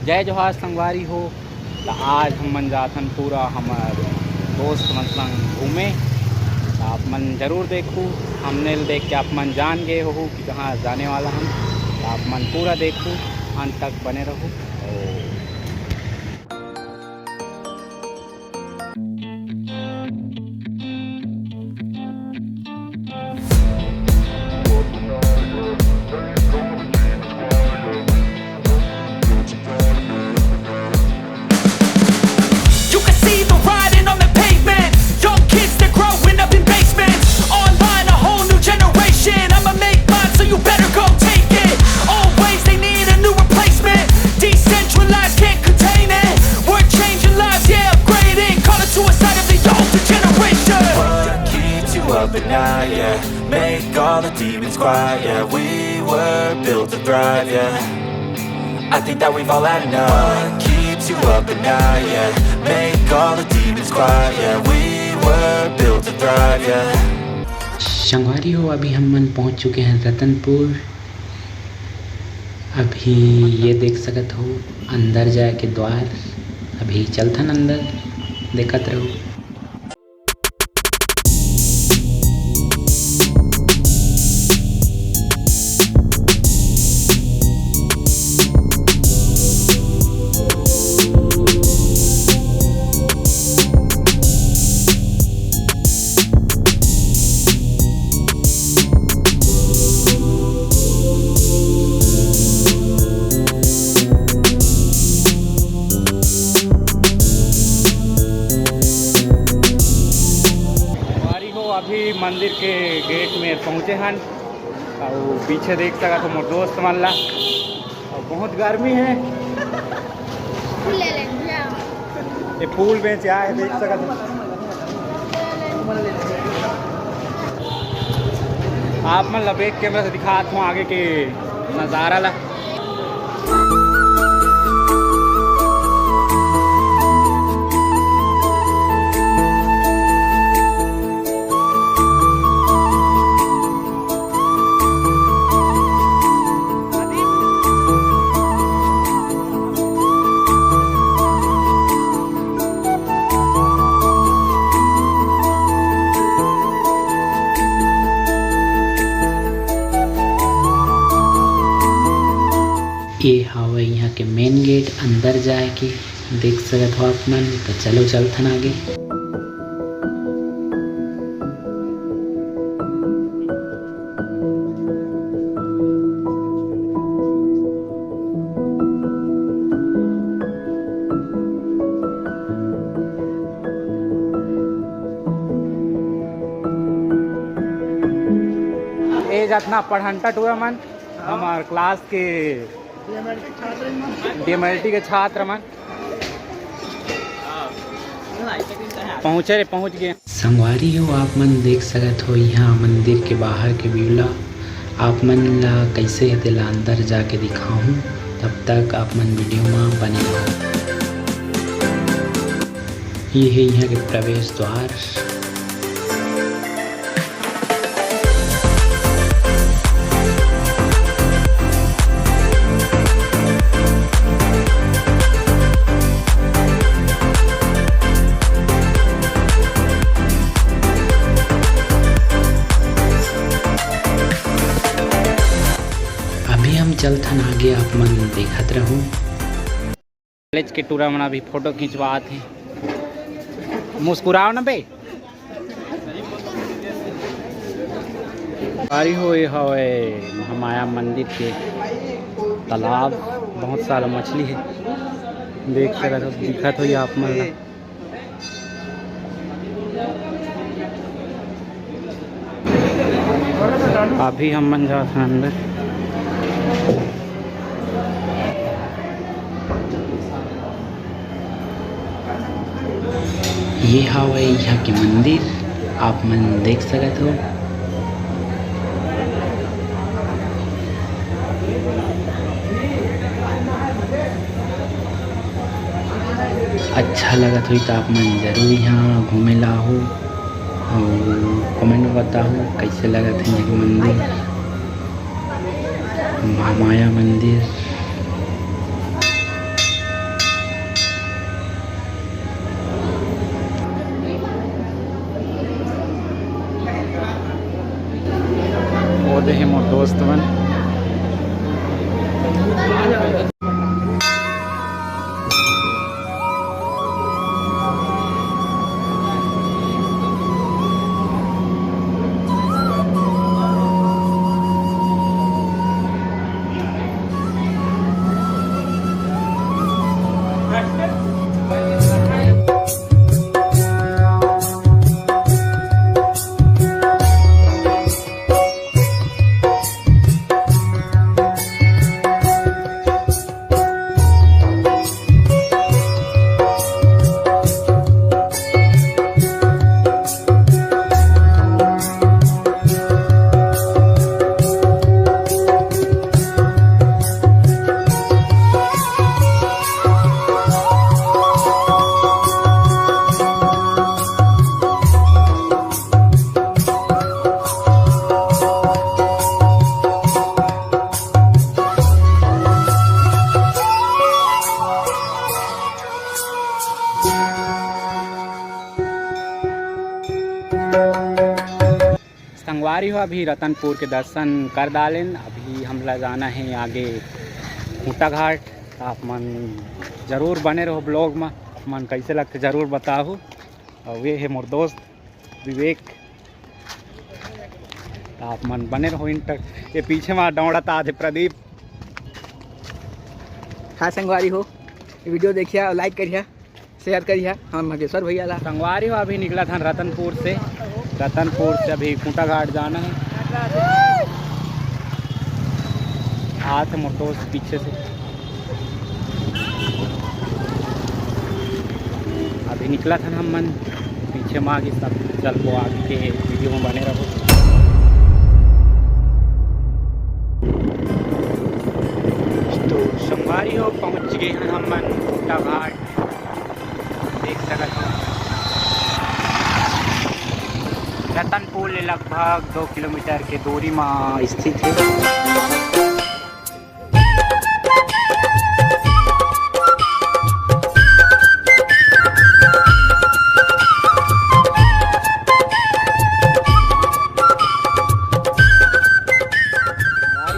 जय जोहार संगवारी हो। तो आज हम मन जाथन पूरा हमार दोस्त मन संग घूमे। तो आप मन जरूर देखूँ, हमने देख के आप मन जान गए हो कि कहाँ जाने वाला हम। तो आप मन पूरा देखूँ, अंत तक बने रहो। But now, yeah, make all the demons quiet, yeah. We were built to thrive, yeah. I think that we've all had enough. What keeps you up at night, yeah. Make all the demons quiet, yeah. We were built to thrive, yeah. संगवारी हो, अभी हम मन पहुंच चुके हैं रतनपुर। अभी ये देख सकत हो अंदर जाए के द्वार। अभी चलथन अंदर, देखत रहो। अभी मंदिर के गेट में पहुँचे हन और पीछे देख सका तो मोर दोस्त मन ला। और बहुत गर्मी है, ये फूल बेचे आए देख सका तो। आप मन ला बैक कैमरा से दिखात हूँ आगे के नज़ारा ला। ये हवा यहाँ के मेन गेट, अंदर जाए के देख सकत हो आप मन। तो चलो चलथन आगे। ये जितना पढ़ंटा हुआ मन हमार क्लास के डीएमएलटी के छात्र मन पहुँच गए। संगवारी हो, आप मन देख सकत हो यहाँ मंदिर के बाहर के व्यूला। आप मन ला कैसे दिला अंदर जाके दिखाऊं, तब तक आप मन वीडियो में बने रहो। ये है यहाँ के प्रवेश द्वार। चलथन आगे, आप मन देखत रहूं। कॉलेज के टूरा मना भी फोटो खिंचवात हैं। मुस्कुराओ ना बे। बारी हो हवे महामाया मंदिर के तालाब, बहुत सारा मछली है देख सकत हो, दिखत हो आप मन ला। अभी हम मन जात हैं अंदर। ये हवा यहाँ के मंदिर, आप मन देख सकत हो। अच्छा लगत हुई तो आप मन जरूर यहाँ घूमे ला हो और कमेंट में बताओ कैसे लगत है ये मंदिर, महामाया मंदिर। दे हैं मोर दोस्त मन। संगवारी हो अभी रतनपुर के दर्शन कर डालें। अभी हमला जाना है आगे खूंटा घाट। आप मन जरूर बने रहो ब्लॉग में, मन कैसे लगते जरूर बताओ। और ये है मोर दोस्त विवेक, आप मन बने रहो इन तक। ये पीछे में दौड़ता आधे प्रदीप। हाँ संगवारी हो, ये वीडियो देखिए, लाइक करिए, शेयर करिए। हम मगेश्वर भैया ला संगवारी हो अभी निकला था रतनपुर से अभी खूंटा घाट जाना है। हाथ मोर दोस्त पीछे से अभी निकला था हम मन। पीछे में आगे सब चल वो आगे के वीडियो में बने रहो। तो संगवारी हो पहुंच गए हैं हम मन खूंटा घाट। देख सकते हो रतनपुर लगभग 2 किलोमीटर के दूरी में स्थित है।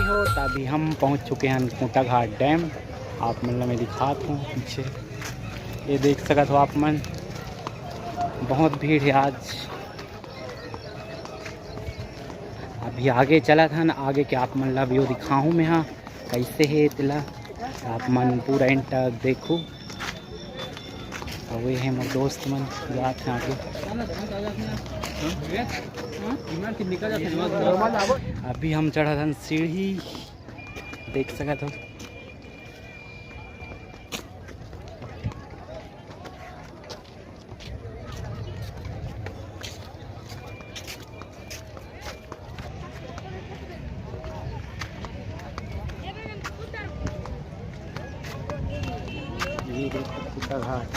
हो तभी हम पहुंच चुके हैं खूंटा घाट डैम। आप मतलब मैं दिखाता हूँ पीछे, ये देख सकते हो आप मन। बहुत भीड़ है आज। अभी आगे चला था ना, आगे के आप मन ला व्यू दिखाऊँ मैं। हाँ कैसे है तिला, आप मन पूरा एंड तक देखो। और वे है मोर दोस्त मन जाते हैं आगे। अभी हम चढ़ा था सीढ़ी, देख सकते हो। ये देखो खूंटा घाट।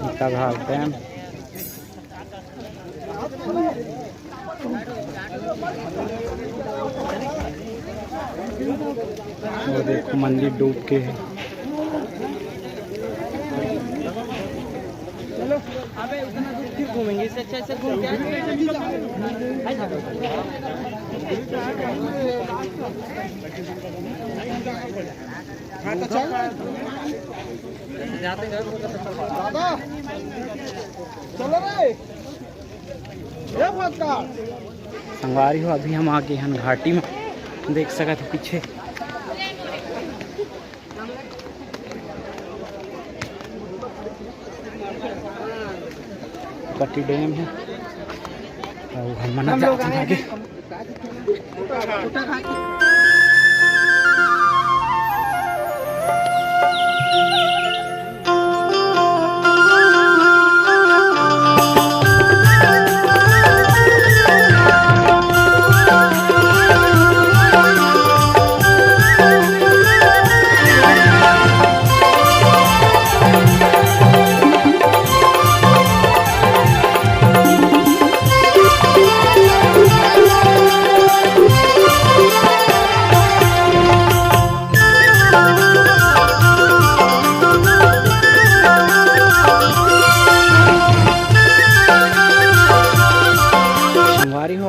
खूंटा घाट डैम। वो देखो मंदिर डूब के है। अबे उतना दूर फिर घूमेंगे, इससे अच्छा से घूम के संगवारी हो अभी हम आगे हैं घाटी में, देख सकते हो पीछे। कटी डैम है और हम मना जाते हैं आगे।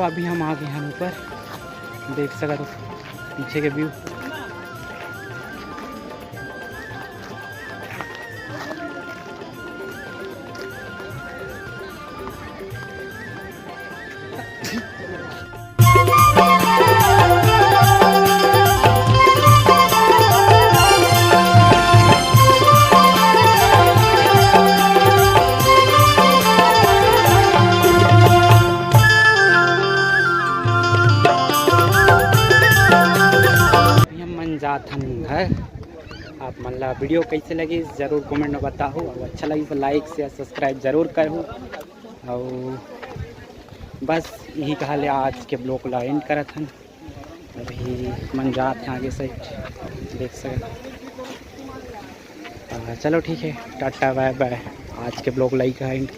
चलो अभी हम आ गए हैं ऊपर, देख सका तो पीछे के व्यू। जाथन घर। आप मन ला वीडियो कैसे लगी ज़रूर कमेंट में बताओ, और अच्छा लगी तो लाइक शेयर सब्सक्राइब ज़रूर करो। और बस यही कहा ले आज के ब्लॉग ला एंड करत हन। अभी मन जात हैं आगे से देख सके। चलो ठीक है, टाटा बाय बाय। आज के ब्लॉग लाई का एंड।